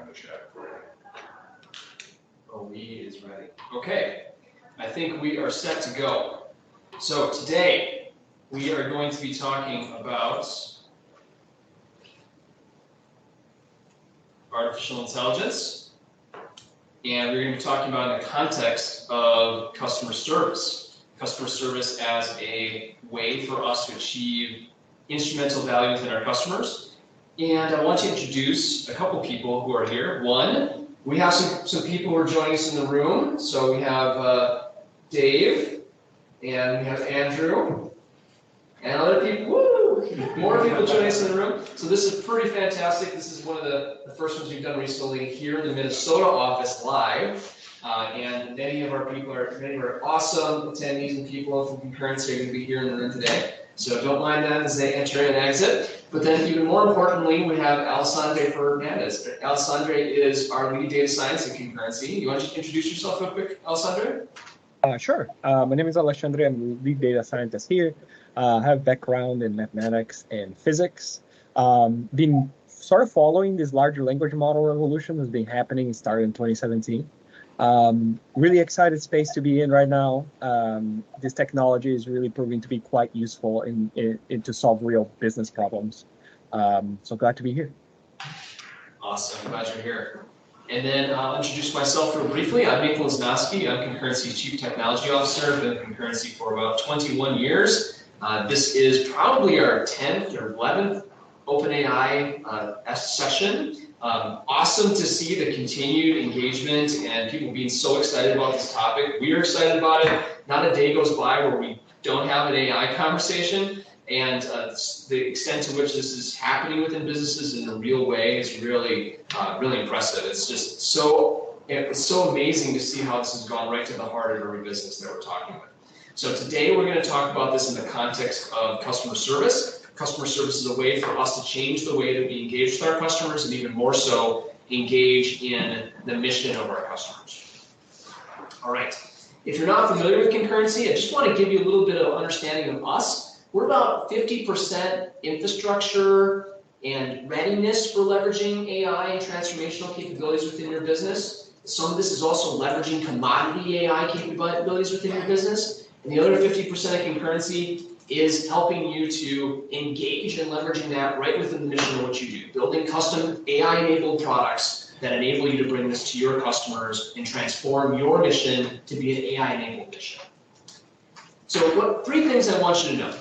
the chat for you. Oh, we is ready. Okay, I think we are set to go. So today we are going to be talking about artificial intelligence, and we're going to be talking about in the context of customer service. Customer service as a way for us to achieve instrumental value within our customers. And I want to introduce a couple people who are here. One, we have some people who are joining us in the room. So we have Dave, and we have Andrew, and other people. Woo! More people joining us in the room. So this is pretty fantastic. This is one of the first ones we've done recently here in the Minnesota office live. And many of our awesome attendees and people from Concurrency are going to be here in the room today. So don't mind them as they enter and exit. But then even more importantly, we have Alessandre Fernandez. Alessandre is our lead data science at Concurrency. You want to introduce yourself real quick, Alessandre? Sure. My name is Alexandre. I'm the lead data scientist here. I have background in mathematics and physics. Been sort of following this larger language model revolution that's been happening. It started in 2017. Really excited space to be in right now. This technology is really proving to be quite useful to solve real business problems. So glad to be here. Awesome, glad you're here. And then I'll introduce myself real briefly. I'm Nick Lasnowski. I'm Concurrency's Chief Technology Officer. I've been at Concurrency for about 21 years. This is probably our 10th or 11th OpenAI session. Awesome to see the continued engagement and people being so excited about this topic. We are excited about it. Not a day goes by where we don't have an AI conversation, and the extent to which this is happening within businesses in a real way is really, really impressive. It's just so amazing to see how this has gone right to the heart of every business that we're talking about. So today we're going to talk about this in the context of customer service. Customer service is a way for us to change the way that we engage with our customers, and even more so, engage in the mission of our customers. All right. If you're not familiar with Concurrency, I just want to give you a little bit of understanding of us. We're about 50% infrastructure and readiness for leveraging AI and transformational capabilities within your business. Some of this is also leveraging commodity AI capabilities within your business. And the other 50% of Concurrency is helping you to engage and leveraging that right within the mission of what you do. Building custom AI-enabled products that enable you to bring this to your customers and transform your mission to be an AI-enabled mission. So three things I want you to know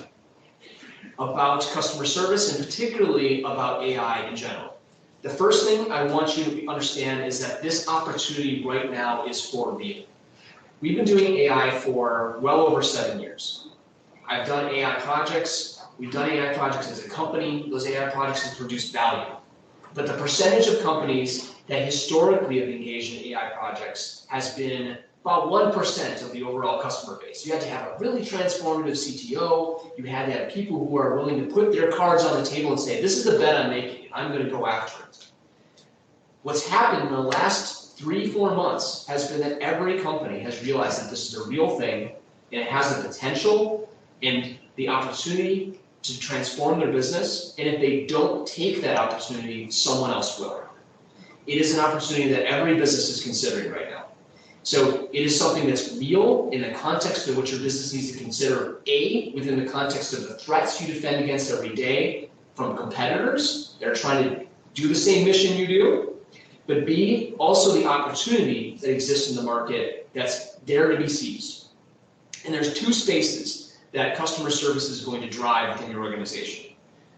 about customer service, and particularly about AI in general. The first thing I want you to understand is that this opportunity right now is for real. We've been doing AI for well over 7 years. I've done AI projects. We've done AI projects as a company. Those AI projects have produced value. But the percentage of companies that historically have engaged in AI projects has been about 1% of the overall customer base. You had to have a really transformative CTO. You had to have people who are willing to put their cards on the table and say, this is the bet I'm making. I'm going to go after it. What's happened in the last 3-4 months has been that every company has realized that this is a real thing, and it has the potential and the opportunity to transform their business, and if they don't take that opportunity, someone else will. It is an opportunity that every business is considering right now. So it is something that's real in the context of what your business needs to consider, A, within the context of the threats you defend against every day from competitors that are trying to do the same mission you do, but B, also the opportunity that exists in the market that's there to be seized. And there's two spaces that customer service is going to drive within your organization.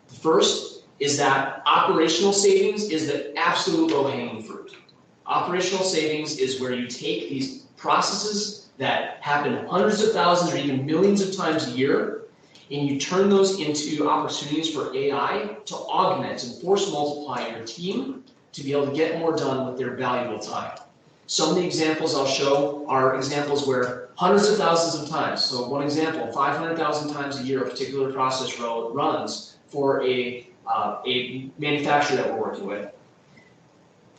The first is that operational savings is the absolute low-hanging fruit. Operational savings is where you take these processes that happen hundreds of thousands or even millions of times a year, and you turn those into opportunities for AI to augment and force multiply your team to be able to get more done with their valuable time. Some of the examples I'll show are examples where hundreds of thousands of times, so one example, 500,000 times a year a particular process runs for a manufacturer that we're working with.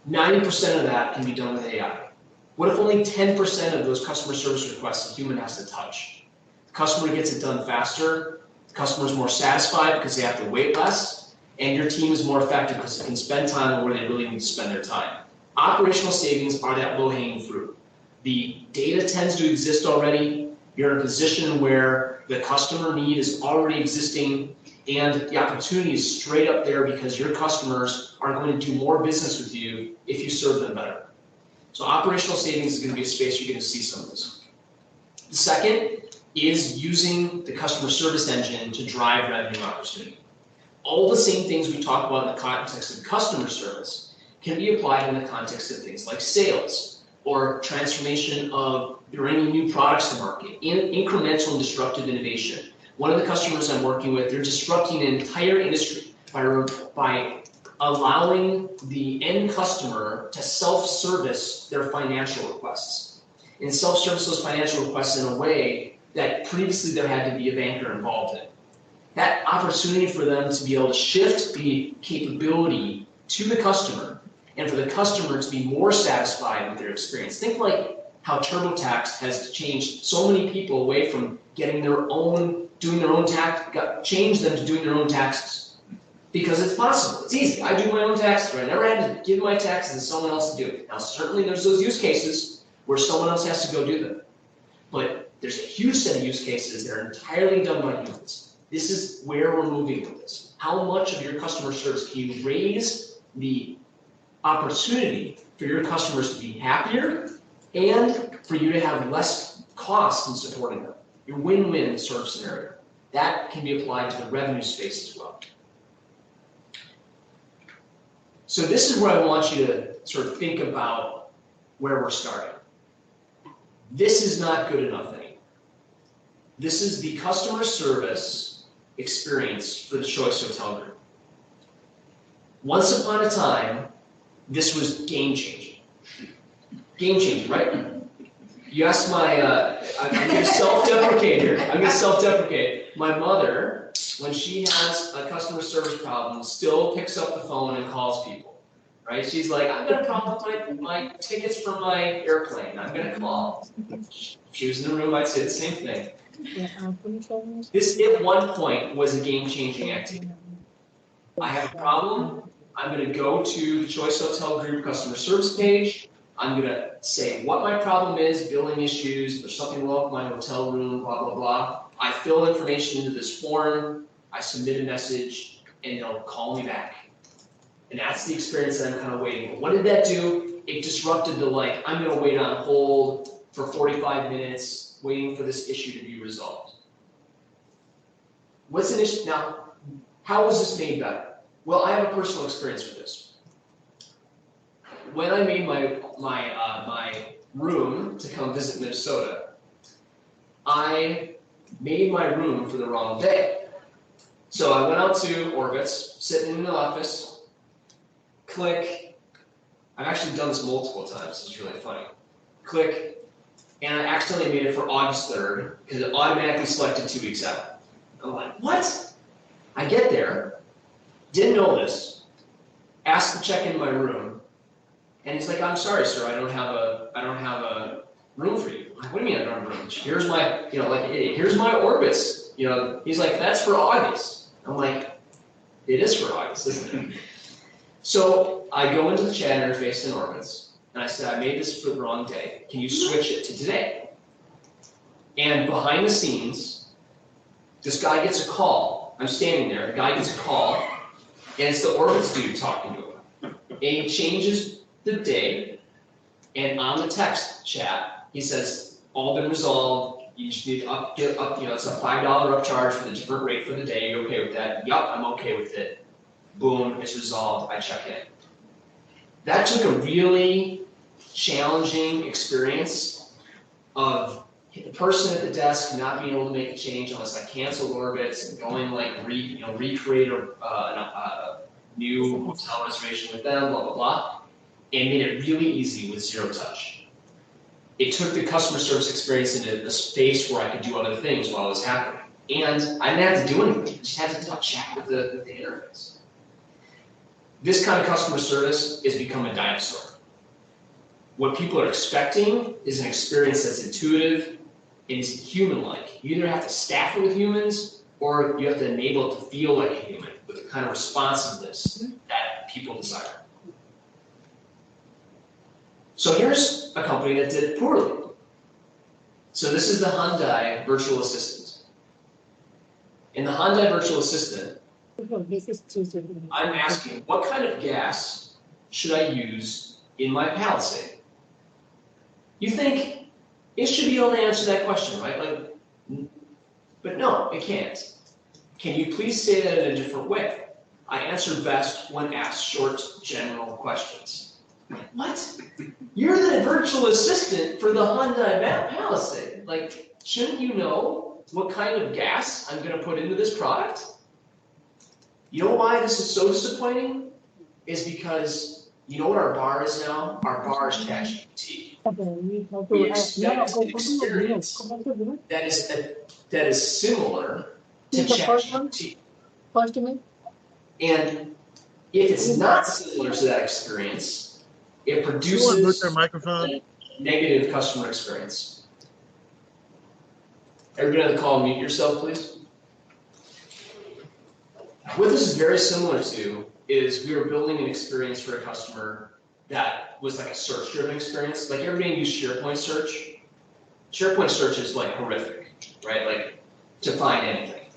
90% of that can be done with AI. What if only 10% of those customer service requests a human has to touch? The customer gets it done faster, the customer is more satisfied because they have to wait less, and your team is more effective because they can spend time where they really need to spend their time. Operational savings are that low-hanging fruit. The data tends to exist already. You're in a position where the customer need is already existing, and the opportunity is straight up there because your customers are going to do more business with you if you serve them better. So operational savings is going to be a space you're going to see some of this. The second is using the customer service engine to drive revenue opportunity. All the same things we talk about in the context of customer service can be applied in the context of things like sales or transformation of bringing new products to market, incremental and disruptive innovation. One of the customers I'm working with, they're disrupting an entire industry by allowing the end customer to self-service their financial requests. And self-service those financial requests in a way that previously there had to be a banker involved in. That opportunity for them to be able to shift the capability to the customer and for the customer to be more satisfied with their experience. Think like how TurboTax has changed so many people away from getting their own, doing their own tax, changed them to doing their own taxes. Because it's possible, it's easy. I do my own taxes, right? I never had to give my taxes to someone else to do it. Now certainly there's those use cases where someone else has to go do them. But there's a huge set of use cases that are entirely done by humans. This is where we're moving with this. How much of your customer service can you raise the opportunity for your customers to be happier and for you to have less cost in supporting them? Your win-win sort of scenario. That can be applied to the revenue space as well. So this is where I want you to sort of think about where we're starting. This is not good enough anymore. This is the customer service experience for the Choice Hotel Group. Once upon a time, this was game-changing. Game-changing, right? You asked my, I'm going to self-deprecate here. I'm going to self-deprecate. My mother, when she has a customer service problem, still picks up the phone and calls people, right? She's like, I've got a problem with my tickets for my airplane. I'm going to call. If she was in the room, I'd say the same thing. This, at one point, was a game-changing activity. I have a problem. I'm going to go to the Choice Hotel Group customer service page. I'm going to say what my problem is, billing issues, there's something wrong with my hotel room, blah, blah, blah. I fill information into this form, I submit a message, and they'll call me back. And that's the experience that I'm kind of waiting for. What did that do? It disrupted the, like, I'm going to wait on hold for 45 minutes, waiting for this issue to be resolved. What's an issue? Now, how was this made better? Well, I have a personal experience with this. When I made my room to come visit Minnesota, I made my room for the wrong day. So I went out to Orbitz, sitting in the office, click. I've actually done this multiple times, it's really funny. Click, and I accidentally made it for August 3rd because it automatically selected 2 weeks out. I'm like, what? I get there, didn't know this, asked to check in my room, and he's like, I'm sorry, sir, I don't have a room for you. I'm like, what do you mean I don't have a room? Here's my, like an idiot, here's my Orbitz. He's like, that's for August. I'm like, it is for August, isn't it? So I go into the chat interface in Orbitz, and I said, I made this for the wrong day. Can you switch it to today? And behind the scenes, this guy gets a call. I'm standing there, the guy gets a call, and it's the Orbitz dude talking to him. And he changes the day, and on the text chat, he says, all been resolved, you just need to get up, it's a $5 upcharge for the different rate for the day, you okay with that? Yup, I'm okay with it. Boom, it's resolved, I check in. That took a really challenging experience of the person at the desk not being able to make a change unless I cancel Orbitz and going recreate a new hotel reservation with them, blah, blah, blah, and made it really easy with zero touch. It took the customer service experience into a space where I could do other things while it was happening. And I didn't have to do anything, I just had to chat with the interface. This kind of customer service is become a dinosaur. What people are expecting is an experience that's intuitive and is human-like. You either have to staff it with humans or you have to enable it to feel like a human with the kind of responsiveness that people desire. So here's a company that did poorly. So this is the Hyundai virtual assistant. In the Hyundai virtual assistant, I'm asking, what kind of gas should I use in my Palisade? You think it should be able to answer that question, right? But no, it can't. Can you please say that in a different way? I answer best when asked short, general questions. What? You're the virtual assistant for the Hyundai Palisade. Like, shouldn't you know what kind of gas I'm going to put into this product? You know why this is so disappointing? Is because you know what our bar is now? Our bar is ChatGPT. We expect an experience that is similar to ChatGPT. And if it's not similar to that experience, it produces a negative customer experience. Everybody on the call, mute yourself, please. What this is very similar to is we were building an experience for a customer that was like a search-driven experience. Like everybody used SharePoint search. SharePoint search is like horrific, right? Like to find anything.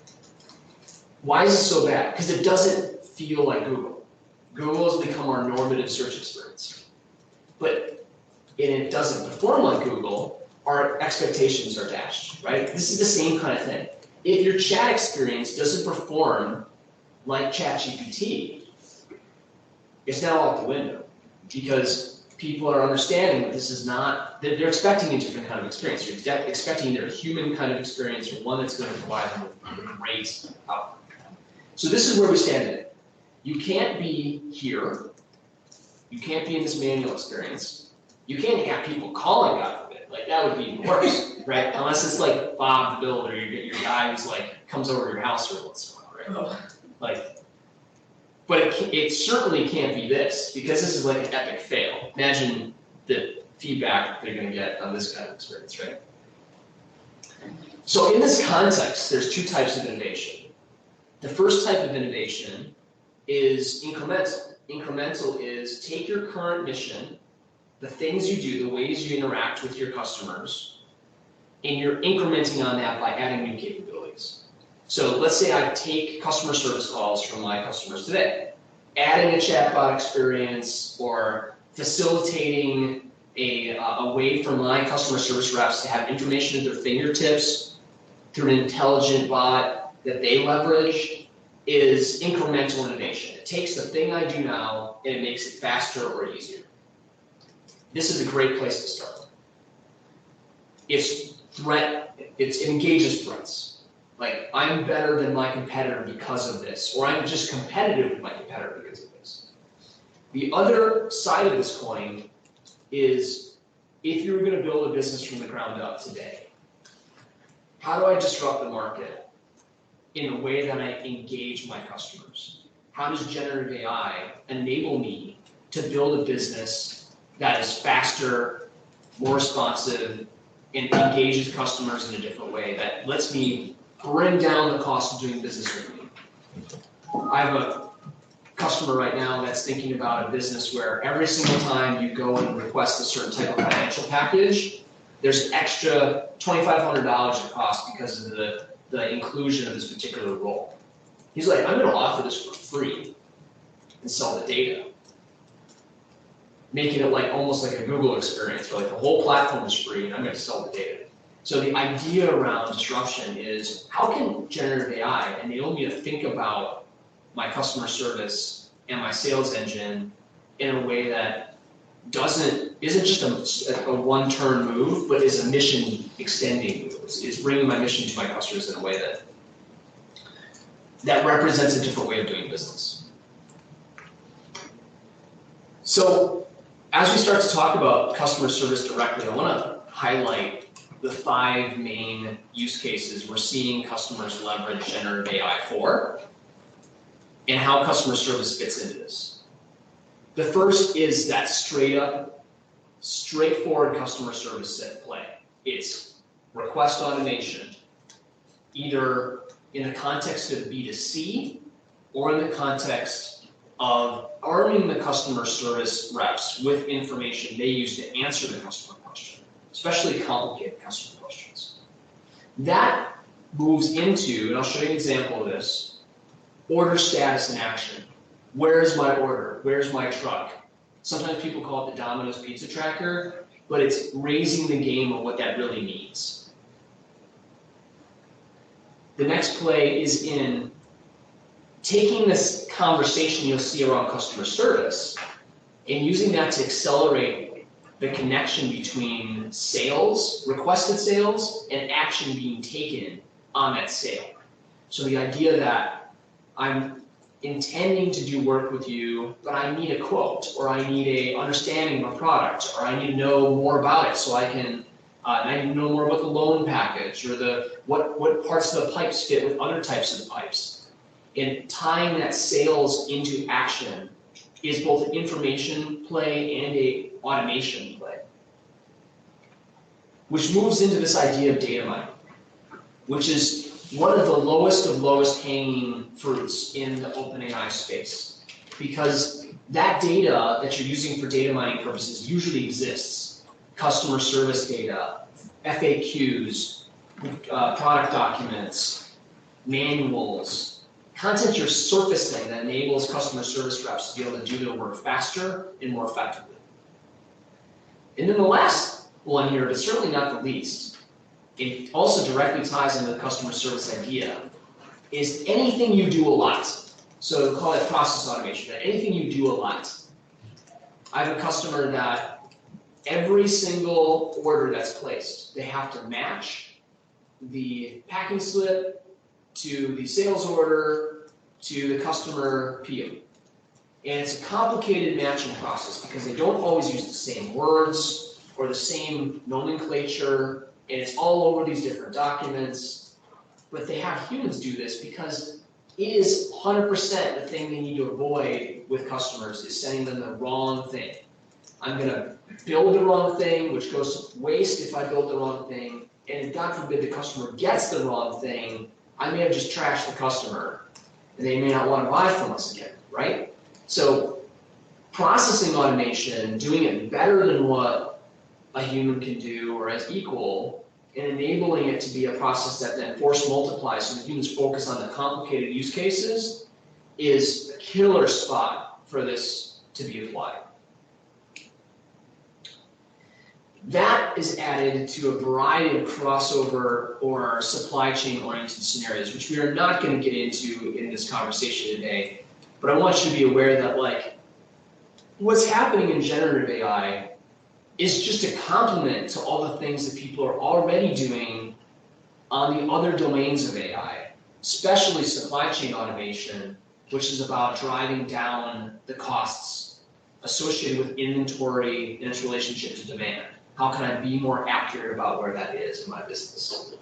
Why is it so bad? Because it doesn't feel like Google. Google has become our normative search experience. But it doesn't perform like Google, our expectations are dashed, right? This is the same kind of thing. If your chat experience doesn't perform like ChatGPT, it's now out the window because people are understanding that this is not, they're expecting a different kind of experience. You're expecting their human kind of experience or one that's going to provide them with great outcome. So this is where we stand today. You can't be here. You can't be in this manual experience. You can't have people calling God forbid. Like that would be worse, right? Unless it's like Bob the Builder, you get your guy who's like comes over to your house every once in a while, right? Like, but it certainly can't be this because this is like an epic fail. Imagine the feedback they're going to get on this kind of experience, right? So in this context, there's two types of innovation. The first type of innovation is incremental. Incremental is take your current mission, the things you do, the ways you interact with your customers, and you're incrementing on that by adding new capabilities. So let's say I take customer service calls from my customers today, adding a chatbot experience or facilitating a way for my customer service reps to have information at their fingertips through an intelligent bot that they leverage is incremental innovation. It takes the thing I do now and it makes it faster or easier. This is a great place to start. It engages threats. Like, I'm better than my competitor because of this, or I'm just competitive with my competitor because of this. The other side of this coin is if you were going to build a business from the ground up today, how do I disrupt the market in a way that I engage my customers? How does generative AI enable me to build a business that is faster, more responsive, and engages customers in a different way that lets me bring down the cost of doing business with me? I have a customer right now that's thinking about a business where every single time you go and request a certain type of financial package, there's extra $2,500 of cost because of the inclusion of this particular role. He's like, I'm going to offer this for free and sell the data, making it like almost like a Google experience where like the whole platform is free and I'm going to sell the data. So the idea around disruption is how can generative AI enable me to think about my customer service and my sales engine in a way that isn't just a one-turn move, but is a mission extending move. It's bringing my mission to my customers in a way that represents a different way of doing business. So as we start to talk about customer service directly, I want to highlight the 5 main use cases we're seeing customers leverage generative AI for, and how customer service fits into this. The first is that straightforward customer service set play. It's request automation, either in the context of B2C or in the context of arming the customer service reps with information they use to answer the customer question, especially complicated customer questions. That moves into, and I'll show you an example of this, order status and action. Where's my order? Where's my truck? Sometimes people call it the Domino's pizza tracker, but it's raising the game of what that really means. The next play is in taking this conversation you'll see around customer service and using that to accelerate the connection between sales, requested sales, and action being taken on that sale. So the idea that I'm intending to do work with you, but I need a quote, or I need a understanding of a product, or I need to know more about it so I can, I need to know more about the loan package, or what parts of the pipes fit with other types of the pipes. And tying that sales into action is both an information play and a automation play. Which moves into this idea of data mining, which is one of the lowest hanging fruits in the OpenAI space, because that data that you're using for data mining purposes usually exists. Customer service data, FAQs, product documents, manuals, content you're surfacing that enables customer service reps to be able to do their work faster and more effectively. And then the last one here, but certainly not the least, it also directly ties into the customer service idea, is anything you do a lot. So call it process automation, that anything you do a lot. I have a customer that every single order that's placed, they have to match the packing slip to the sales order to the customer PO. And it's a complicated matching process because they don't always use the same words or the same nomenclature, and it's all over these different documents. But they have humans do this because it is 100% the thing they need to avoid with customers is sending them the wrong thing. I'm going to build the wrong thing, which goes to waste if I build the wrong thing. And if, God forbid, the customer gets the wrong thing, I may have just trashed the customer, and they may not want to buy from us again, right? So processing automation, doing it better than what a human can do or as equal, and enabling it to be a process that then force multiplies so the humans focus on the complicated use cases is a killer spot for this to be applied. That is added to a variety of crossover or supply chain oriented scenarios, which we are not going to get into in this conversation today. But I want you to be aware that, like, what's happening in generative AI is just a complement to all the things that people are already doing on the other domains of AI, especially supply chain automation, which is about driving down the costs associated with inventory and its relationship to demand. How can I be more accurate about where that is in my business?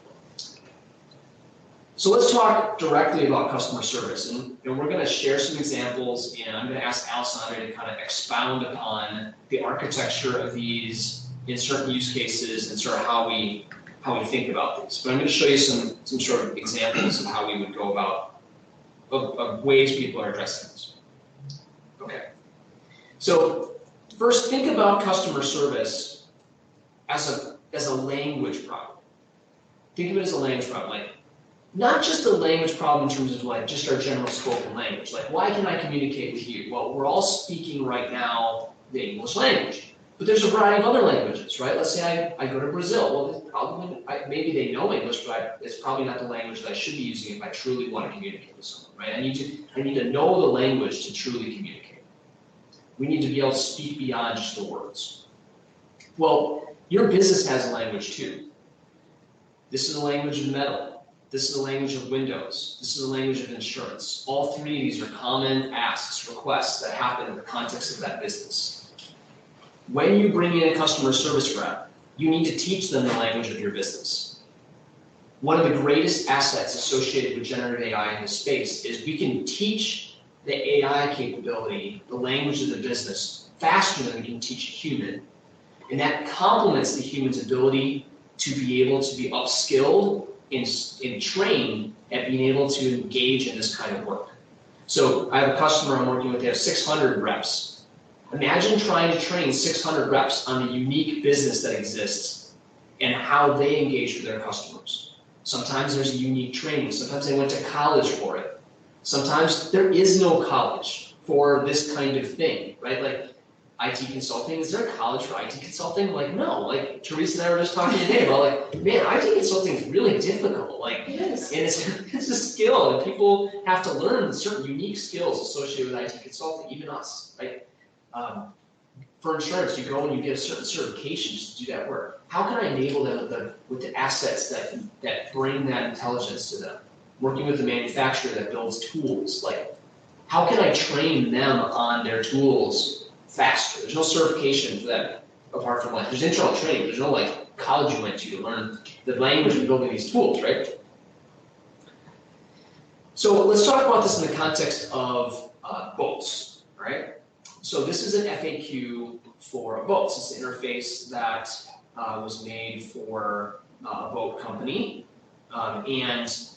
So let's talk directly about customer service, and we're going to share some examples, and I'm going to ask Alessandra to kind of expound upon the architecture of these in certain use cases and sort of how we think about these. But I'm going to show you some sort of examples of how we would go about of ways people are addressing this. Okay. So first, think about customer service as a language problem. Think of it as a language problem, like not just a language problem in terms of like just our general spoken language. Like, why can I communicate with you? Well, we're all speaking right now the English language, but there's a variety of other languages, right? Let's say I go to Brazil. Well, maybe they know English, but it's probably not the language that I should be using if I truly want to communicate with someone, right? I need to know the language to truly communicate. We need to be able to speak beyond just the words. Well, your business has a language too. This is the language of metal. This is the language of Windows. This is the language of insurance. All three of these are common asks, requests that happen in the context of that business. When you bring in a customer service rep, you need to teach them the language of your business. One of the greatest assets associated with generative AI in this space is we can teach the AI capability, the language of the business, faster than we can teach a human. And that complements the human's ability to be able to be upskilled and trained at being able to engage in this kind of work. So I have a customer I'm working with, they have 600 reps. Imagine trying to train 600 reps on the unique business that exists and how they engage with their customers. Sometimes there's a unique training, sometimes they went to college for it. Sometimes there is no college for this kind of thing, right? Like IT consulting, is there a college for IT consulting? Like, no, like Teresa and I were just talking today about like, man, IT consulting is really difficult. Like, It is. and it's a skill, and people have to learn certain unique skills associated with IT consulting, even us, right? For insurance, you go and you get certain certifications to do that work. How can I enable them with the assets that bring that intelligence to them? Working with the manufacturer that builds tools, like how can I train them on their tools faster? There's no certification for that apart from like, there's internal training, there's no like college you went to learn the language of building these tools, right? So let's talk about this in the context of boats, right? So this is an FAQ for boats. It's an interface that was made for a boat company. And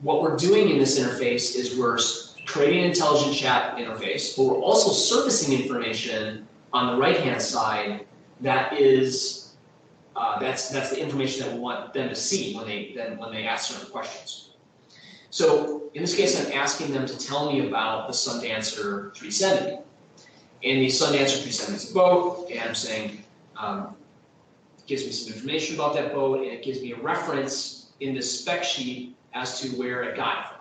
what we're doing in this interface is we're creating an intelligent chat interface, but we're also surfacing information on the right-hand side that is, that's the information that we want them to see when they ask certain questions. So in this case, I'm asking them to tell me about the Sundancer 370. And the Sundancer 370 is a boat, and I'm saying, it gives me some information about that boat, and it gives me a reference in this spec sheet as to where it got it from.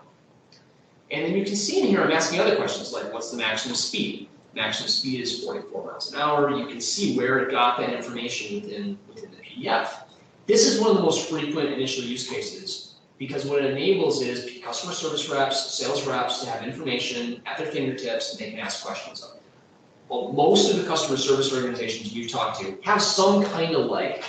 And then you can see in here, I'm asking other questions, like what's the maximum speed? Maximum speed is 44 miles an hour. You can see where it got that information within the PDF. This is one of the most frequent initial use cases, because what it enables is customer service reps, sales reps to have information at their fingertips and they can ask questions of it. Well, most of the customer service organizations you talk to have some kind of like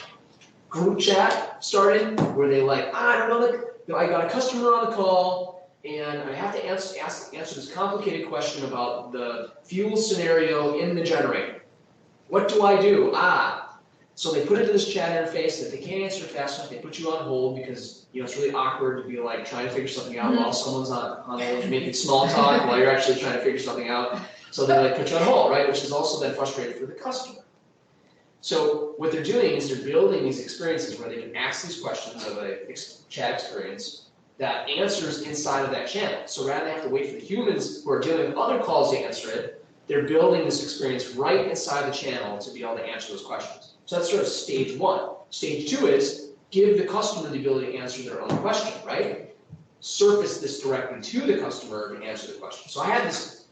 group chat started where they like, I don't know, I got a customer on the call and I have to answer this complicated question about the fuel scenario in the generator. What do I do? So they put it to this chat interface that they can't answer fast enough. They put you on hold because it's really awkward to be like trying to figure something out while someone's on hold making small talk while you're actually trying to figure something out. So they like put you on hold, right? Which is also then frustrating for the customer. So what they're doing is they're building these experiences where they can ask these questions of a chat experience that answers inside of that channel. So rather than have to wait for the humans who are dealing with other calls to answer it, they're building this experience right inside the channel to be able to answer those questions. So that's sort of stage one. Stage two is give the customer the ability to answer their own question, right? Surface this directly to the customer to answer the question. So I had this,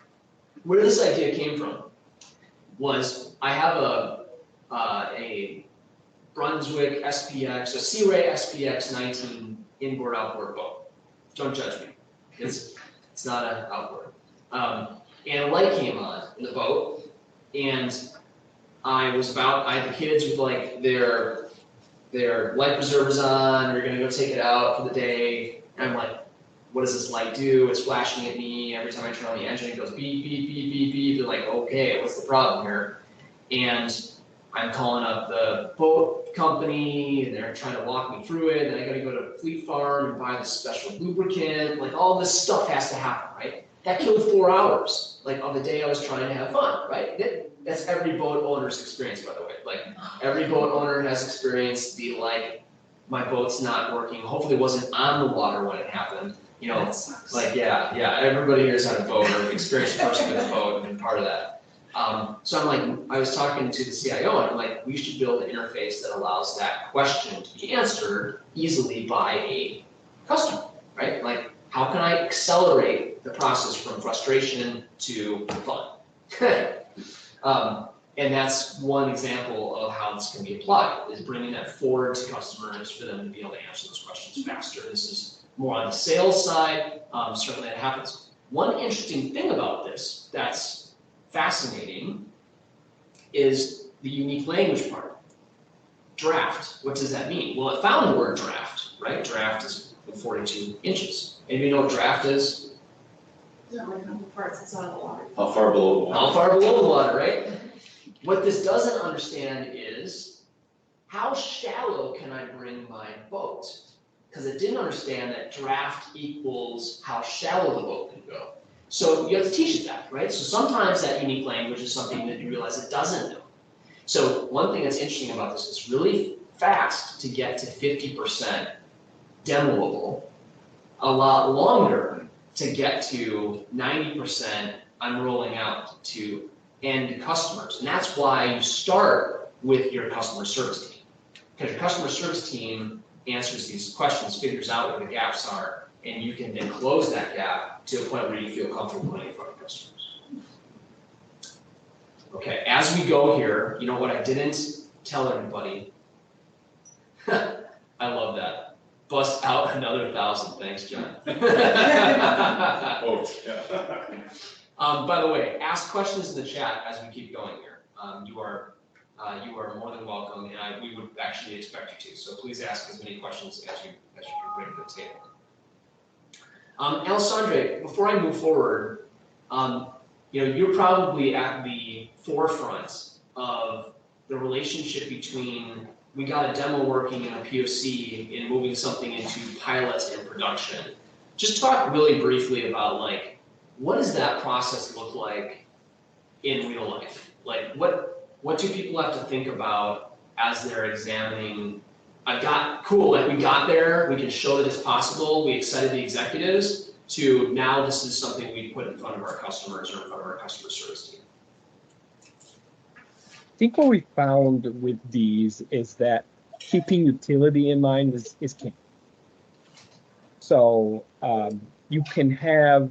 where this idea came from was I have a Brunswick SPX, a Sea Ray SPX 19 inboard outboard boat. Don't judge me. It's not an outboard. And a light came on in the boat, and I had the kids with like their life preservers on. We're gonna go take it out for the day. And I'm like, what does this light do? It's flashing at me every time I turn on the engine. It goes beep beep beep beep beep. They're like, okay, what's the problem here? And I'm calling up the boat company, and they're trying to walk me through it. And I got to go to Fleet Farm and buy this special lubricant. Like all this stuff has to happen, right? That killed 4 hours, like on the day I was trying to have fun, right? That's every boat owner's experience, by the way. Like every boat owner has experienced the like, my boat's not working. Hopefully it wasn't on the water when it happened. Like yeah, everybody here's had a boat or experienced a person with a boat and been part of that. So I'm like, I was talking to the CIO and I'm like, we should build an interface that allows that question to be answered easily by a customer, right? Like, how can I accelerate the process from frustration to fun? And that's one example of how this can be applied, is bringing that forward to customers for them to be able to answer those questions faster. This is more on the sales side, certainly that happens. One interesting thing about this that's fascinating is the unique language part. Draft, what does that mean? Well, it found the word draft, right? Draft is 42 inches. Anybody know what draft is? No, like how far it's out of the water. How far below the water? How far below the water, right? What this doesn't understand is how shallow can I bring my boat? Because it didn't understand that draft equals how shallow the boat can go. So you have to teach it that, right? So sometimes that unique language is something that you realize it doesn't know. So one thing that's interesting about this is really fast to get to 50% demoable, a lot longer to get to 90% I'm rolling out to end customers. And that's why you start with your customer service team. Because your customer service team answers these questions, figures out where the gaps are, and you can then close that gap to a point where you feel comfortable putting in front of customers. Okay, as we go here, you know what I didn't tell everybody? I love that. Bust out another 1,000. Thanks, John. Oh, yeah. By the way, ask questions in the chat as we keep going here. You are more than welcome, and we would actually expect you to. So please ask as many questions as you can bring to the table. Alessandre, before I move forward, you're probably at the forefront of the relationship between we got a demo working in a POC and moving something into pilots and production. Just talk really briefly about what does that process look like in real life? Like what do people have to think about as they're examining? We got there, we can show that it's possible, we excited the executives, to now this is something we put in front of our customers or in front of our customer service team. I think what we found with these is that keeping utility in mind is key. So you can have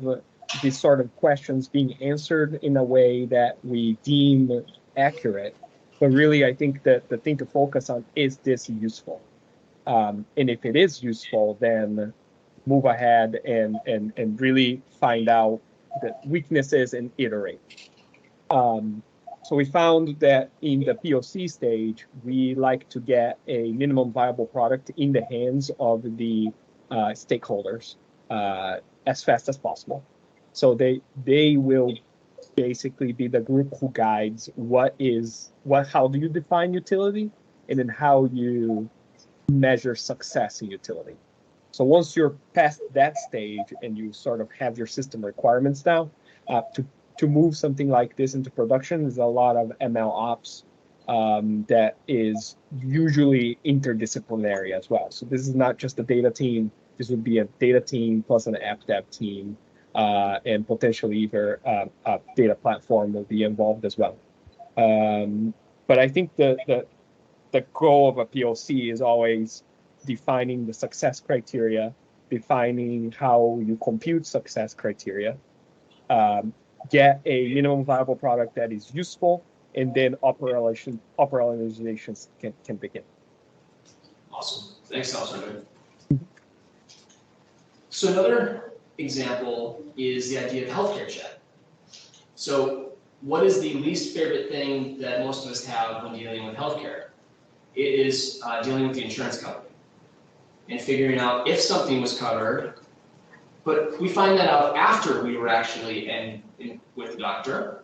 these sort of questions being answered in a way that we deem accurate, but really I think that the thing to focus on is this useful? And if it is useful, then move ahead and really find out the weaknesses and iterate. So we found that in the POC stage, we like to get a minimum viable product in the hands of the stakeholders as fast as possible. So they will basically be the group who guides how do you define utility, and then how you measure success in utility. So once you're past that stage and you sort of have your system requirements down, to move something like this into production is a lot of ML ops that is usually interdisciplinary as well. So this is not just a data team. This would be a data team plus an app dev team, and potentially even a data platform will be involved as well. But I think the goal of a POC is always defining the success criteria, defining how you compute success criteria, get a minimum viable product that is useful, and then operationalizations can begin. Awesome. Thanks, Alessandro. So another example is the idea of healthcare chat. So what is the least favorite thing that most of us have when dealing with healthcare? It is dealing with the insurance company and figuring out if something was covered, but we find that out after we were actually in with the doctor,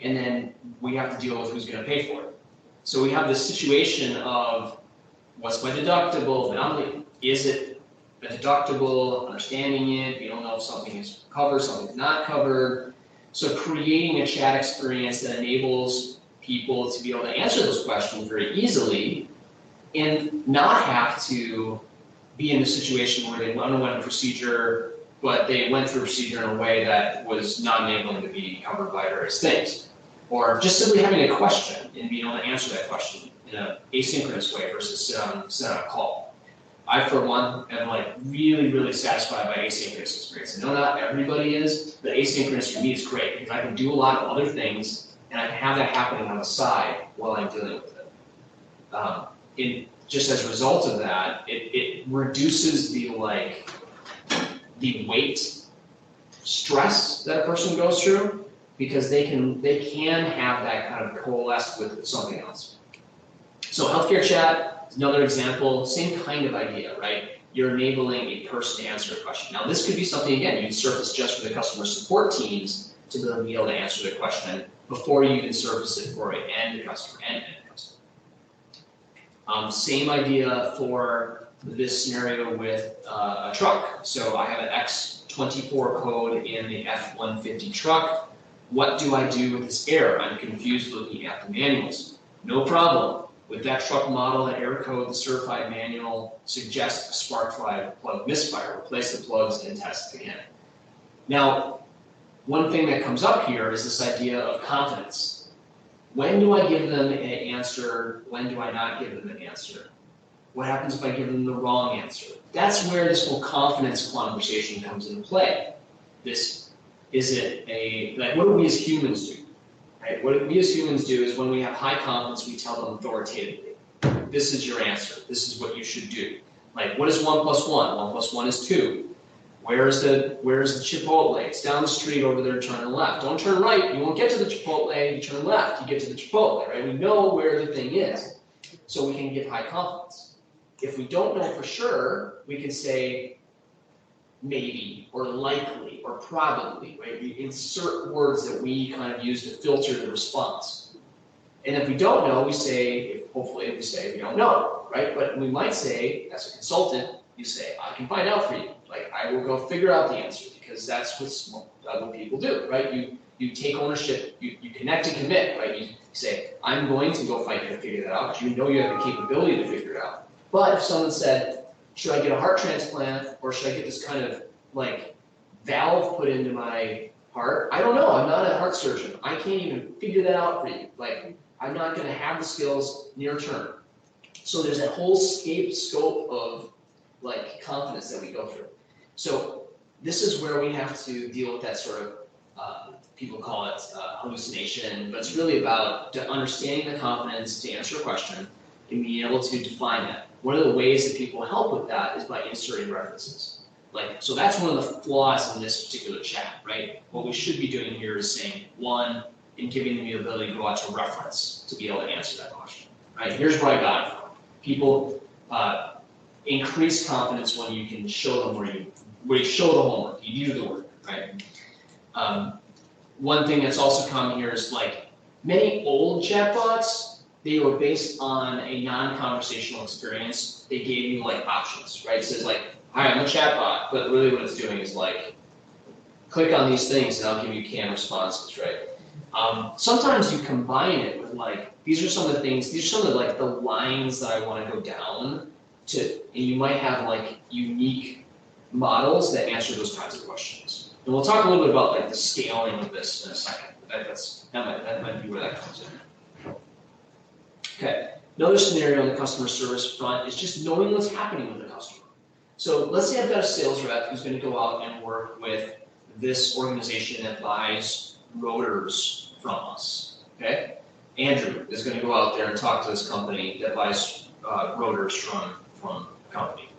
and then we have to deal with who's going to pay for it. So we have this situation of what's my deductible, but is it a deductible, understanding it, you don't know if something is covered, something's not covered. So creating a chat experience that enables people to be able to answer those questions very easily and not have to be in a situation where they underwent a procedure, but they went through a procedure in a way that was not enabling to be covered by various things. Or just simply having a question and being able to answer that question in an asynchronous way versus sit on a call. I, for one, am really, really satisfied by asynchronous experience. I know not everybody is, but asynchronous for me is great because I can do a lot of other things and I can have that happening on the side while I'm dealing with it. Just as a result of that, it reduces the weight stress that a person goes through because they can have that kind of coalesce with something else. So healthcare chat is another example, same kind of idea, right? You're enabling a person to answer a question. Now this could be something, again, you'd surface just for the customer support teams to be able to answer the question before you even surface it for an end customer. Same idea for this scenario with a truck. So I have an X24 code in the F-150 truck. What do I do with this error? I'm confused looking at the manuals. No problem. With that truck model, that error code, the certified manual suggests a spark plug misfire. Replace the plugs and test again. Now, one thing that comes up here is this idea of confidence. When do I give them an answer? When do I not give them an answer? What happens if I give them the wrong answer? That's where this whole confidence conversation comes into play. This isn't like, what do we as humans do? Right? What we as humans do is when we have high confidence, we tell them authoritatively, this is your answer. This is what you should do. Like, what is 1 + 1? 1 + 1 is 2. Where's the Chipotle? It's down the street over there, turn left. Don't turn right, you won't get to the Chipotle, you turn left, you get to the Chipotle, right? We know where the thing is, so we can give high confidence. If we don't know for sure, we can say maybe, or likely, or probably, right? We insert words that we kind of use to filter the response. And if we don't know, we say, hopefully we say we don't know, right? But we might say, as a consultant, you say, I can find out for you. Like, I will go figure out the answer, because that's what people do, right? You take ownership, you connect and commit, right? You say, I'm going to go fight to figure that out, because you know you have the capability to figure it out. But if someone said, should I get a heart transplant, or should I get this kind of like valve put into my heart? I don't know, I'm not a heart surgeon. I can't even figure that out for you. Like, I'm not gonna have the skills near term. So there's that whole scope of like confidence that we go through. So this is where we have to deal with that sort of, people call it hallucination, but it's really about understanding the confidence to answer a question and being able to define that. One of the ways that people help with that is by inserting references. Like, so that's one of the flaws in this particular chat, right? What we should be doing here is saying, one, and giving them the ability to go out to reference to be able to answer that question, right? Here's where I got it from. People increase confidence when you can show them where you show the homework, you do the work, right? One thing that's also common here is like many old chatbots, they were based on a non-conversational experience. They gave you like options, right? So it's like, hi, I'm a chatbot, but really what it's doing is like, click on these things and I'll give you canned responses, right? Sometimes you combine it with like, these are some of the things, these are some of like the lines that I want to go down to, and you might have like unique models that answer those kinds of questions. And we'll talk a little bit about like the scaling of this in a second. That might be where that comes in. Okay, another scenario on the customer service front is just knowing what's happening with the customer. So let's say I've got a sales rep who's going to go out and work with this organization that buys rotors from us, okay? Andrew is going to go out there and talk to this company that buys rotors from a company.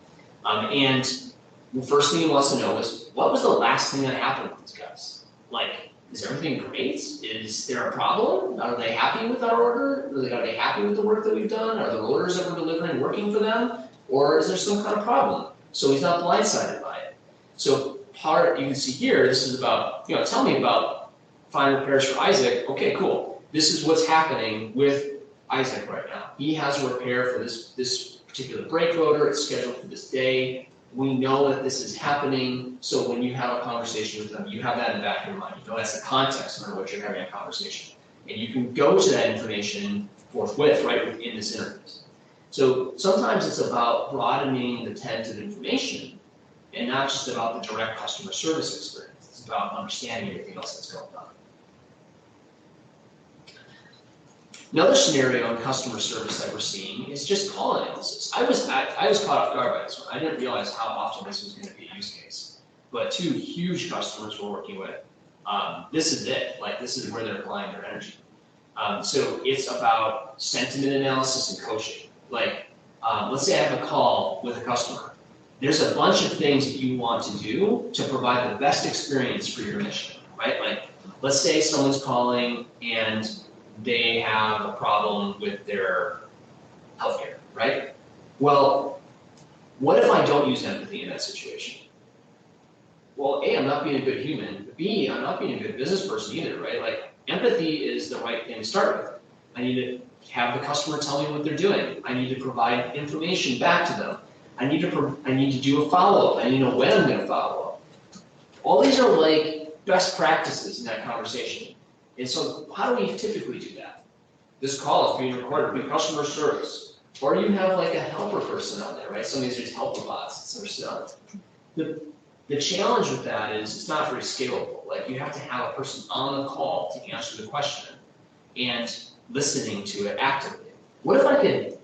And the first thing he wants to know is, what was the last thing that happened with these guys? Like, is everything great? Is there a problem? Are they happy with our order? Are they happy with the work that we've done? Are the rotors that we're delivering working for them? Or is there some kind of problem? So he's not blindsided by it. So you can see here, this is about, tell me about fine repairs for Isaac. Okay, cool. This is what's happening with Isaac right now. He has a repair for this particular brake rotor. It's scheduled for this day. We know that this is happening, so when you have a conversation with them, you have that in the back of your mind. You know that's the context under which you're having a conversation. And you can go to that information forthwith, right, within this interface. So sometimes it's about broadening the tent of information and not just about the direct customer service experience. It's about understanding everything else that's going on. Another scenario in customer service that we're seeing is just call analysis. I was caught off guard by this one. I didn't realize how often this was going to be a use case. But two huge customers we're working with, this is it. Like, this is where they're applying their energy. So it's about sentiment analysis and coaching. Like, let's say I have a call with a customer. There's a bunch of things that you want to do to provide the best experience for your mission, right? Like, let's say someone's calling and they have a problem with their healthcare, right? Well, what if I don't use empathy in that situation? Well, A, I'm not being a good human, but B, I'm not being a good business person either, right? Like, empathy is the right thing to start with. I need to have the customer tell me what they're doing. I need to provide information back to them. I need to do a follow-up. I need to know when I'm going to follow up. All these are like best practices in that conversation. And so how do we typically do that? This call is being recorded by customer service. Or you have like a helper person on there, right? Some of these are just helper bots that are set up. The challenge with that is it's not very scalable. Like you have to have a person on the call to answer the question and listening to it actively. What if I could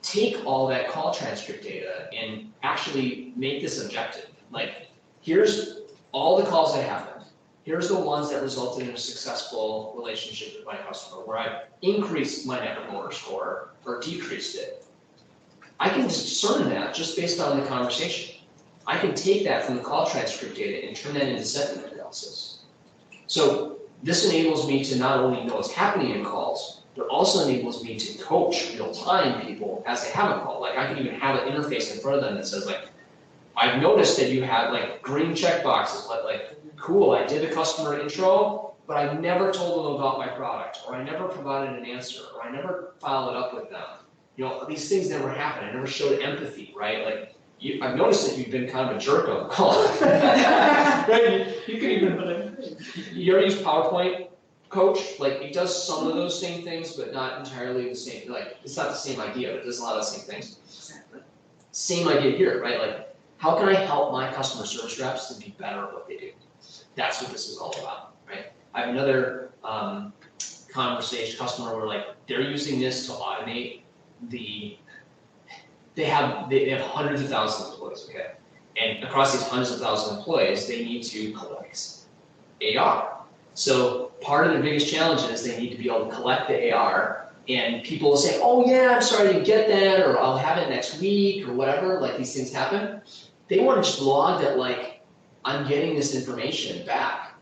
take all that call transcript data and actually make this objective? Like, here's all the calls that happened. Here's the ones that resulted in a successful relationship with my customer, where I increased my net promoter score or decreased it. I can discern that just based on the conversation. I can take that from the call transcript data and turn that into sentiment analysis. So this enables me to not only know what's happening in calls, but also enables me to coach real-time people as they have a call. Like I can even have an interface in front of them that says like, I've noticed that you have like green check boxes, like cool, I did a customer intro, but I never told them about my product, or I never provided an answer, or I never followed up with them. You know, these things never happen. I never showed empathy, right? Like, I've noticed that you've been kind of a jerk on the call. Right? You can even, you ever use PowerPoint Coach? Like, it does some of those same things, but not entirely the same. Like, it's not the same idea, but it does a lot of the same things. Same idea here, right? Like, how can I help my customer service reps to be better at what they do? That's what this is all about, right? I have another customer where like they're using this to automate they have hundreds of thousands of employees, okay? And across these hundreds of thousands of employees, they need to collect AR. So part of the biggest challenge is they need to be able to collect the AR, and people will say, oh yeah, I'm sorry I didn't get that, or I'll have it next week, or whatever, like these things happen. They want to just log that like, I'm getting this information back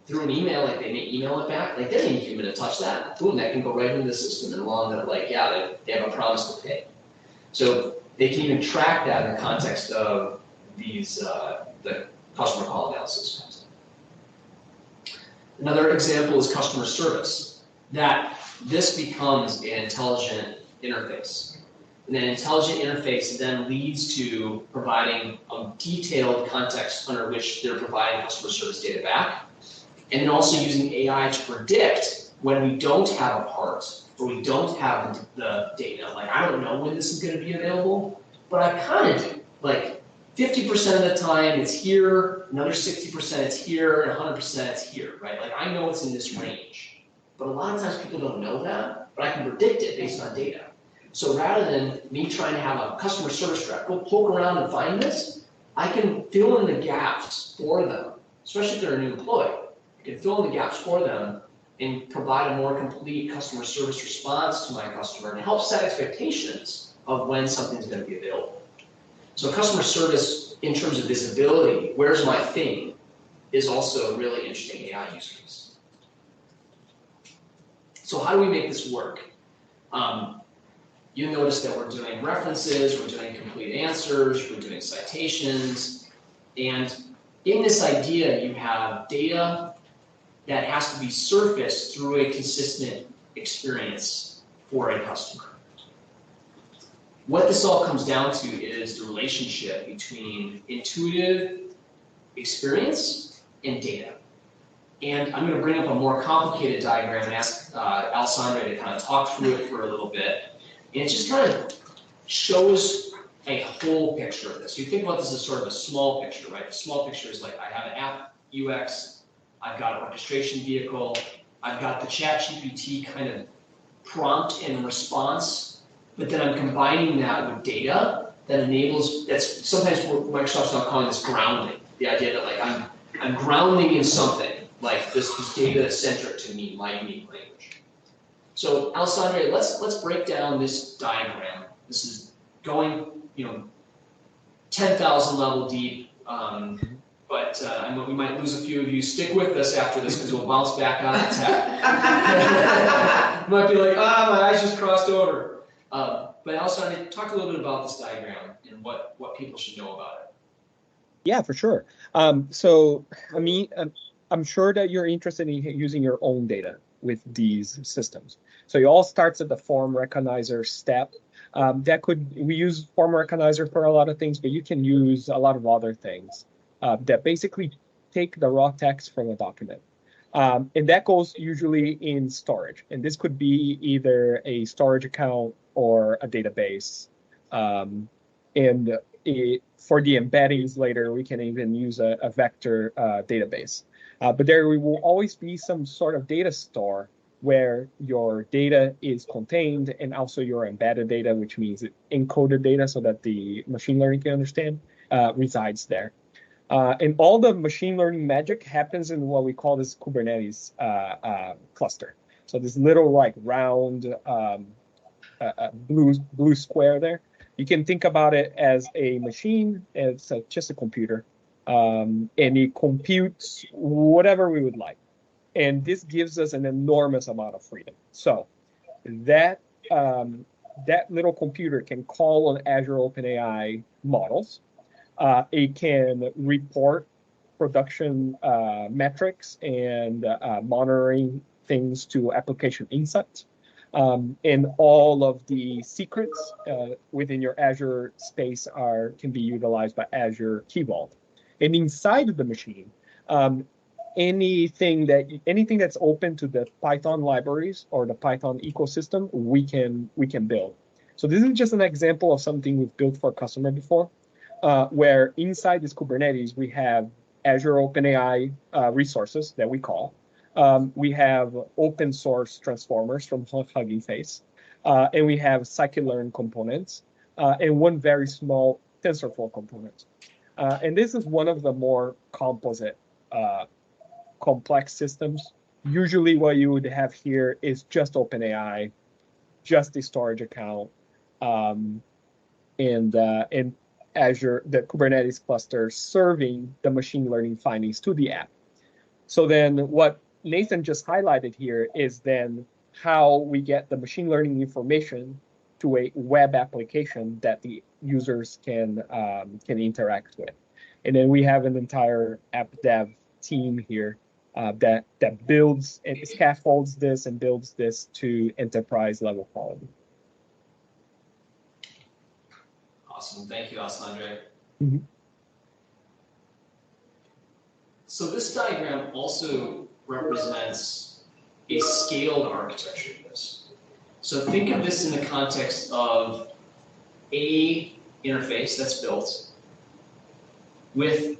through an email, like they may email it back, like they don't need a human to touch that. Boom, that can go right into the system and along that like, yeah, they have a promise to pay. So they can even track that in the context of these, the customer call analysis. Another example is customer service, that this becomes an intelligent interface. And an intelligent interface then leads to providing a detailed context under which they're providing customer service data back. And then also using AI to predict when we don't have a part or we don't have the data. Like, I don't know when this is going to be available, but I kind of do. Like, 50% of the time it's here, another 60% it's here, and 100% it's here, right? Like, I know it's in this range. But a lot of times people don't know that, but I can predict it based on data. So rather than me trying to have a customer service rep go poke around and find this, I can fill in the gaps for them, especially if they're a new employee. I can fill in the gaps for them and provide a more complete customer service response to my customer and help set expectations of when something's going to be available. So customer service in terms of visibility, where's my thing, is also a really interesting AI use case. So how do we make this work? You notice that we're doing references, we're doing complete answers, we're doing citations, and in this idea you have data that has to be surfaced through a consistent experience for a customer. What this all comes down to is the relationship between intuitive experience and data. And I'm going to bring up a more complicated diagram and ask Alessandra to kind of talk through it for a little bit. And it just kind of shows a whole picture of this. You think about this as sort of a small picture, right? The small picture is like I have an app UX, I've got an orchestration vehicle, I've got the ChatGPT kind of prompt and response, but then I'm combining that with data that enables, that's sometimes Microsoft's not calling this grounding. The idea that like I'm grounding in something, like this data that's centric to me, my unique language. So Alessandra, let's break down this diagram. This is going, 10,000 level deep, but we might lose a few of you. Stick with us after this because we'll bounce back on the tech. You might be like, my eyes just crossed over. But Alessandra, talk a little bit about this diagram and what people should know about it. Yeah, for sure. So, I mean, I'm sure that you're interested in using your own data with these systems. So it all starts at the form recognizer step We use form recognizer for a lot of things, but you can use a lot of other things that basically take the raw text from a document. And that goes usually in storage. And this could be either a storage account or a database. For the embeddings later, we can even use a vector database. But there will always be some sort of data store where your data is contained and also your embedded data, which means encoded data so that the machine learning can understand, resides there. And all the machine learning magic happens in what we call this Kubernetes cluster. So this little like round blue square there. You can think about it as a machine. It's just a computer, and it computes whatever we would like. And this gives us an enormous amount of freedom. So that little computer can call on Azure OpenAI models. It can report production metrics and monitoring things to application insights. And all of the secrets within your Azure space can be utilized by Azure Key Vault. And inside of the machine, anything that's open to the Python libraries or the Python ecosystem, we can build. So this is just an example of something we've built for a customer before, where inside this Kubernetes we have Azure OpenAI resources that we call. We have open source transformers from Hugging Face, and we have scikit-learn components, and one very small TensorFlow component. And this is one of the more composite, complex systems. Usually what you would have here is just OpenAI, just the storage account, and Azure, the Kubernetes cluster serving the machine learning findings to the app. So then what Nathan just highlighted here is then how we get the machine learning information to a web application that the users can interact with. And then we have an entire app dev team here that builds and scaffolds this and builds this to enterprise level quality. Awesome, thank you, Asandre. Mm-hmm. So this diagram also represents a scaled architecture of this. So think of this in the context of a interface that's built with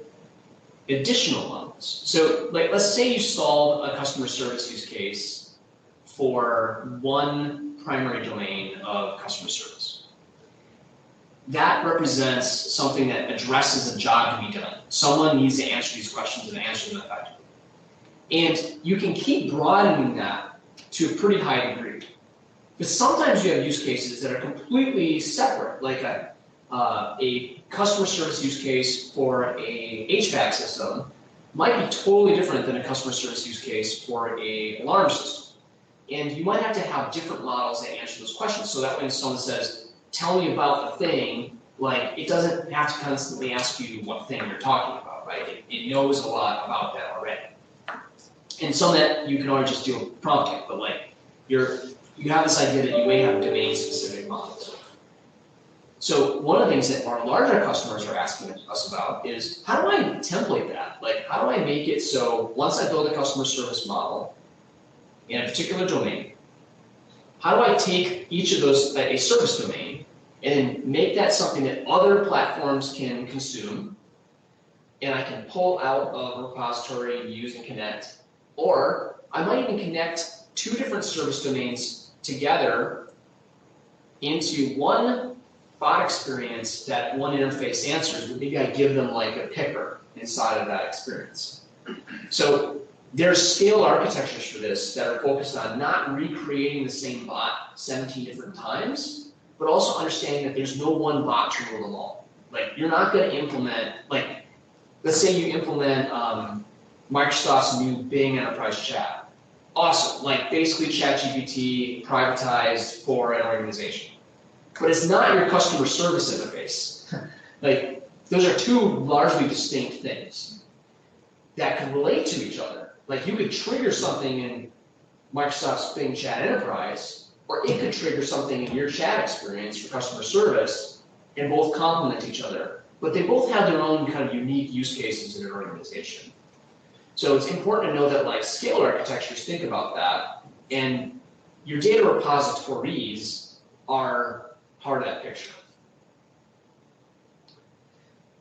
additional models. So like, let's say you solve a customer service use case for one primary domain of customer service. That represents something that addresses a job to be done. Someone needs to answer these questions and answer them effectively. And you can keep broadening that to a pretty high degree. But sometimes you have use cases that are completely separate, like a customer service use case for a HVAC system might be totally different than a customer service use case for an alarm system. And you might have to have different models that answer those questions. So that when someone says, tell me about the thing, like it doesn't have to constantly ask you what thing you're talking about, right? It knows a lot about that already. And some that you can already just do prompting, but like you have this idea that you may have domain-specific models. So one of the things that our larger customers are asking us about is, how do I template that? Like, how do I make it so once I build a customer service model in a particular domain, how do I take each of those, a service domain, and make that something that other platforms can consume, and I can pull out of a repository and use and connect, or I might even connect two different service domains together into one bot experience that one interface answers, but maybe I give them like a picker inside of that experience. So there's scaled architectures for this that are focused on not recreating the same bot 17 different times, but also understanding that there's no one bot to rule them all. Like you're not going to implement, like let's say you implement Microsoft's new Bing Enterprise Chat. Awesome, like basically ChatGPT privatized for an organization. But it's not your customer service interface. Like those are two largely distinct things that can relate to each other. Like you could trigger something in Microsoft's Bing Chat Enterprise, or it could trigger something in your chat experience for customer service and both complement each other. But they both have their own kind of unique use cases in an organization. So it's important to know that like scale architectures think about that, and your data repositories are part of that picture.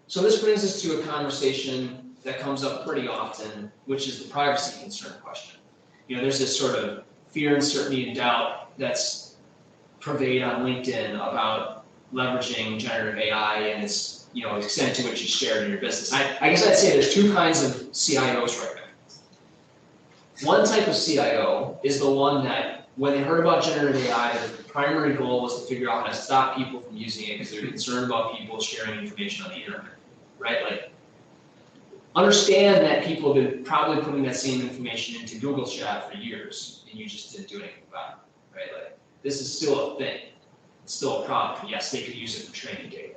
So this brings us to a conversation that comes up pretty often, which is the privacy concern question. You know, there's this sort of fear, uncertainty, and doubt that's pervade on LinkedIn about leveraging generative AI and its, you know, extent to which it's shared in your business. I guess I'd say there's two kinds of CIOs right now. One type of CIO is the one that, when they heard about generative AI, the primary goal was to figure out how to stop people from using it because they're concerned about people sharing information on the internet, right? Like, understand that people have been probably putting that same information into Google Chat for years, and you just didn't do anything about it, right? Like, this is still a thing. It's still a problem. Yes, they could use it for training data.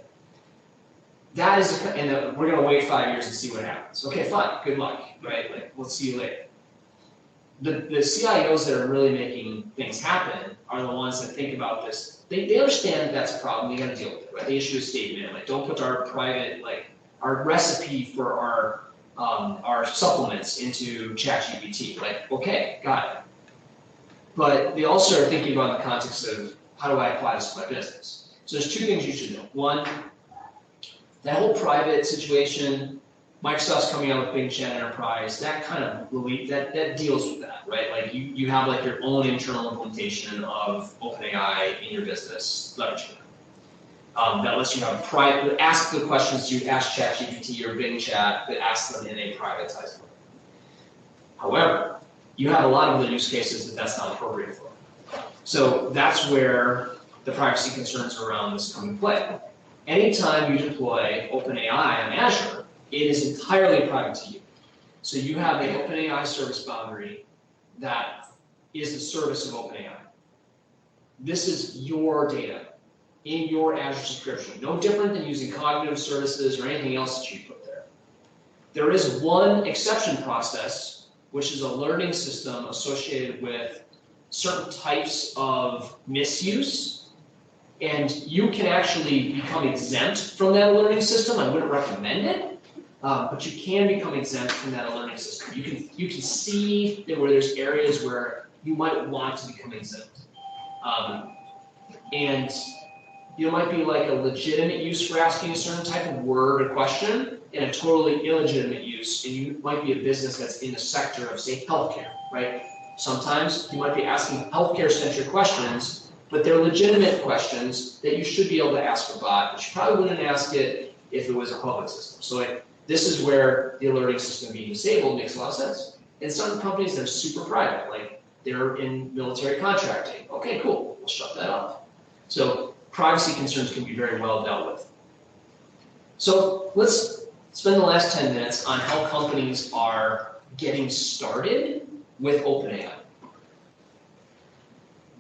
That is, and we're gonna wait 5 years and see what happens. Okay, fine, good luck, right? Like, we'll see you later. The CIOs that are really making things happen are the ones that think about this. They understand that that's a problem, they gotta deal with it, right? They issue a statement, like, don't put our private, like, our recipe for our supplements into ChatGPT. Like, okay, got it. But they also are thinking about the context of, how do I apply this to my business? So there's two things you should know. One, that whole private situation, Microsoft's coming out with Bing Chat Enterprise, that kind of that deals with that, right? Like you have like your own internal implementation of OpenAI in your business, leveraging that. That lets you have private, ask the questions you ask ChatGPT or Bing Chat, but ask them in a privatized way. However, you have a lot of other use cases that that's not appropriate for. So that's where the privacy concerns around this come into play. Anytime you deploy OpenAI on Azure, it is entirely private to you. So you have an OpenAI service boundary that is the service of OpenAI. This is your data in your Azure subscription, no different than using cognitive services or anything else that you put there. There is one exception process, which is a learning system associated with certain types of misuse, and you can actually become exempt from that learning system. I wouldn't recommend it, but you can become exempt from that learning system. You can see that where there's areas where you might want to become exempt, and you might be like a legitimate use for asking a certain type of word or question, and a totally illegitimate use, and you might be a business that's in the sector of, say, healthcare, right? Sometimes you might be asking healthcare-centric questions, but they're legitimate questions that you should be able to ask a bot, but you probably wouldn't ask it if it was a public system. So this is where the alerting system being disabled makes a lot of sense. In some companies, they're super private, like they're in military contracting. Okay, cool, we'll shut that off. So privacy concerns can be very well dealt with. So let's spend the last 10 minutes on how companies are getting started with OpenAI.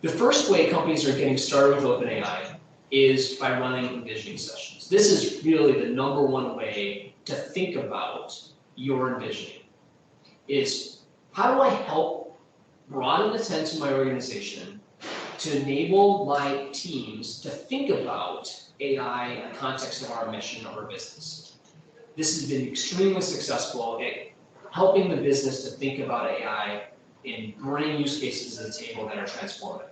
The first way companies are getting started with OpenAI is by running envisioning sessions. This is really the number one way to think about your envisioning, is how do I help broaden the tent in my organization to enable my teams to think about AI in the context of our mission of our business. This has been extremely successful at helping the business to think about AI and bring use cases to the table that are transformative.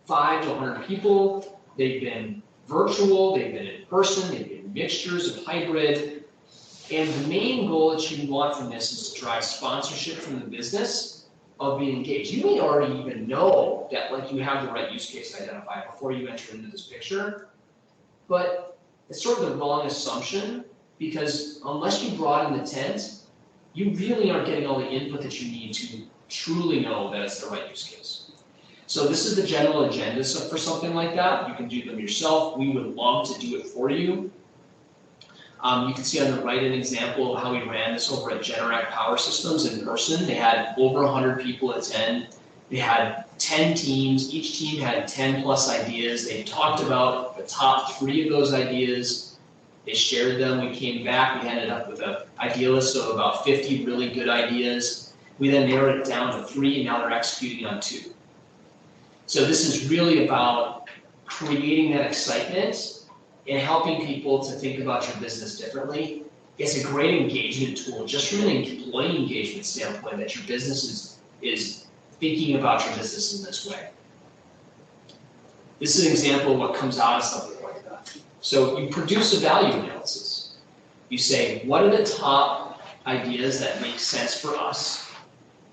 5 to 100 people, they've been virtual, they've been in person, they've been mixtures of hybrid, and the main goal that you want from this is to drive sponsorship from the business of being engaged. You may already even know that like you have the right use case identified before you enter into this picture, but it's sort of the wrong assumption, because unless you broaden the tent, you really aren't getting all the input that you need to truly know that it's the right use case. So this is the general agenda for something like that. You can do them yourself. We would love to do it for you. You can see on the right an example of how we ran this over at Generac Power Systems in person. They had over 100 people attend. They had 10 teams. Each team had 10 plus ideas. They talked about the top 3 of those ideas. They shared them. We came back. We ended up with an idea list of about 50 really good ideas. We then narrowed it down to 3, and now they're executing on 2. So this is really about creating that excitement and helping people to think about your business differently. It's a great engagement tool, just from an employee engagement standpoint, that your business is thinking about your business in this way. This is an example of what comes out of something like that. So you produce a value analysis. You say, what are the top ideas that make sense for us?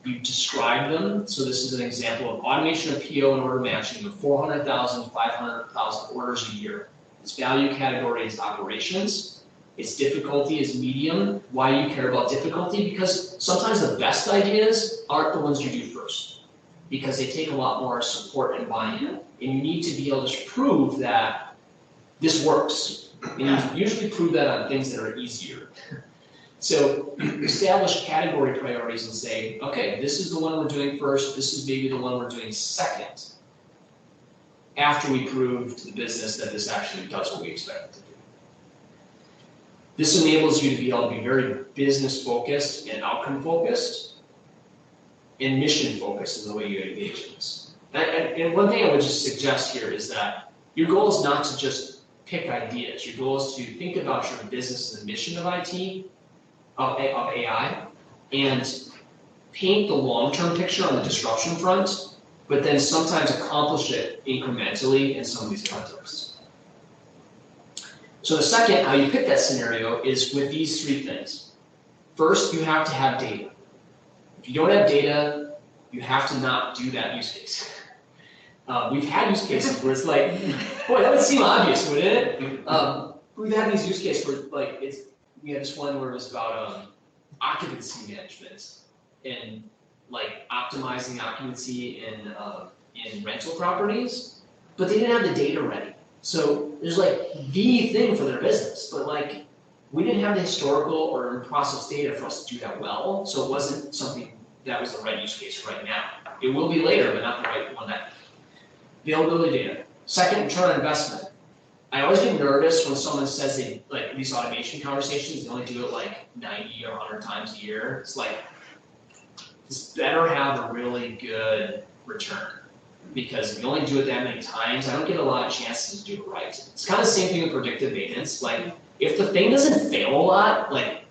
You describe them. So this is an example of automation of PO and order matching of 400,000, 500,000 orders a year. Its value category is operations. Its difficulty is medium. Why you care about difficulty? Because sometimes the best ideas aren't the ones you do first, because they take a lot more support and buy-in. And you need to be able to prove that this works. And you usually prove that on things that are easier. So you establish category priorities and say, okay, this is the one we're doing first, this is maybe the one we're doing second, after we prove to the business that this actually does what we expect it to do. This enables you to be able to be very business focused and outcome focused and mission focused in the way you engage in this. And one thing I would just suggest here is that your goal is not to just pick ideas. Your goal is to think about your business and the mission of IT, of AI, and paint the long-term picture on the disruption front, but then sometimes accomplish it incrementally in some of these contexts. So the second, how you pick that scenario is with these three things. First, you have to have data. If you don't have data, you have to not do that use case. We've had use cases where it's like, boy, that would seem obvious, wouldn't it? We've had these use cases where like we had this one where it was about occupancy management and like optimizing occupancy in rental properties, but they didn't have the data ready. So there's like the thing for their business, but like we didn't have the historical or in-process data for us to do that well, so it wasn't something that was the right use case right now. It will be later, but not the right one now. Availability data. Second, return on investment. I always get nervous when someone says they, like these automation conversations, they only do it like 90 or 100 times a year. It's like, this better have a really good return, because if you only do it that many times, I don't get a lot of chances to do it right. It's kind of the same thing with predictive maintenance. Like, if the thing doesn't fail a lot, like,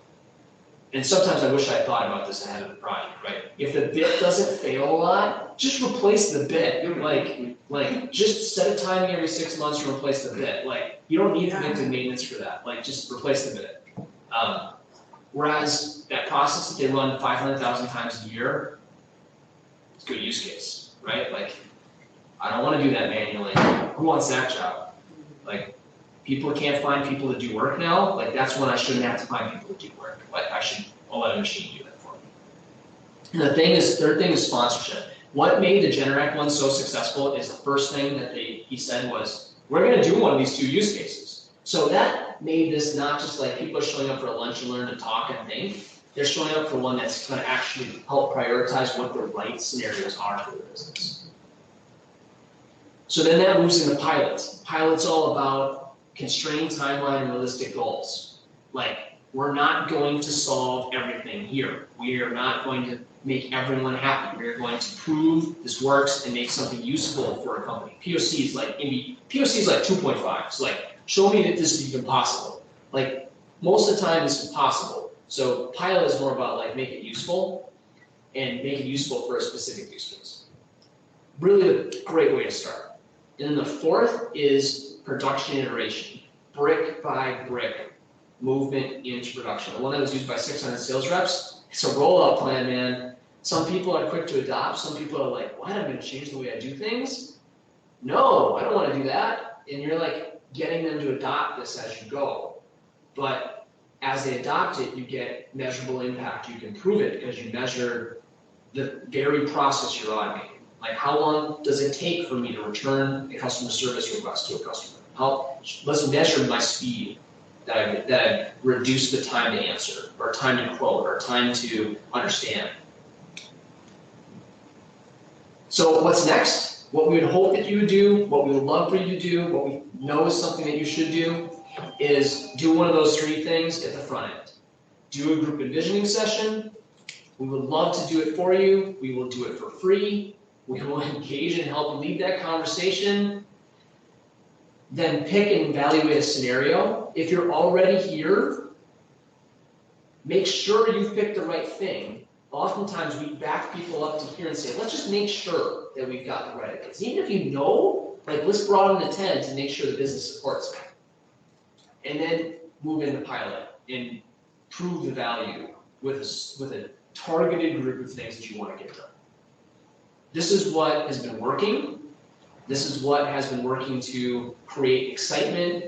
and sometimes I wish I thought about this ahead of the project, right? If the bit doesn't fail a lot, just replace the bit. You're like just set a timing every 6 months to replace the bit. Like, you don't need predictive maintenance for that. Like, just replace the bit. Whereas that process that they run 500,000 times a year, it's a good use case, right? Like, I don't want to do that manually. Who wants that job? Like, people can't find people to do work now. Like, that's when I shouldn't have to find people to do work. Like, I'll let a machine do that for me. And the third thing is sponsorship. What made the Generac one so successful is the first thing that he said was, we're going to do one of these two use cases. So that made this not just like people are showing up for a lunch and learn to talk and think. They're showing up for one that's going to actually help prioritize what the right scenarios are for the business. So then that moves into pilots. Pilots all about constrained timeline and realistic goals. Like, we're not going to solve everything here. We are not going to make everyone happy. We're going to prove this works and make something useful for a company. POC is like 2.5. It's like, show me that this is even possible. Like, most of the time this is possible. So pilot is more about like, make it useful and make it useful for a specific use case. Really a great way to start. And then the fourth is production iteration, brick by brick. Movement into production. The one that was used by 600 sales reps, it's a rollout plan, man. Some people are quick to adopt, some people are like, what, I'm gonna change the way I do things? No, I don't wanna do that. And you're like getting them to adopt this as you go. But as they adopt it, you get measurable impact. You can prove it because you measure the very process you're automating. Like, how long does it take for me to return a customer service request to a customer? Let's measure my speed. That I've reduced the time to answer, or time to quote, or time to understand. So what's next? What we would hope that you would do, what we would love for you to do, what we know is something that you should do, is do one of those three things at the front end. Do a group envisioning session. We would love to do it for you. We will do it for free. We will engage and help lead that conversation. Then pick and evaluate a scenario. If you're already here, make sure you've picked the right thing. Oftentimes we back people up to here and say, let's just make sure that we've got the right ideas. Even if you know, like let's broaden the tent and make sure the business supports it. And then move into pilot and prove the value with a targeted group of things that you want to get done. This is what has been working. This is what has been working to create excitement,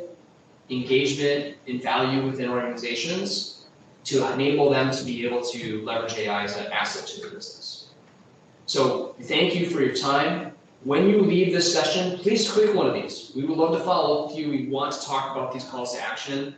engagement, and value within organizations to enable them to be able to leverage AI as an asset to their business. So thank you for your time. When you leave this session, please click one of these. We would love to follow up with you. We want to talk about these calls to action.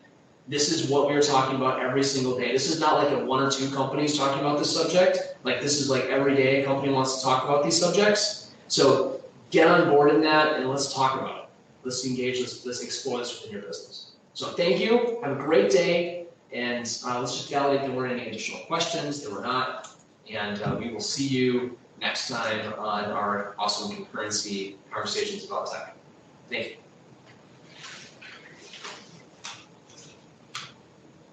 This is what we are talking about every single day. This is not like a 1 or 2 companies talking about this subject. Like this is like every day a company wants to talk about these subjects. So get on board in that and let's talk about it. Let's engage, let's explore this within your business. So thank you, have a great day, and let's just validate if there weren't any additional questions. There were not, and we will see you next time on our awesome concurrency conversations about tech. Thank you.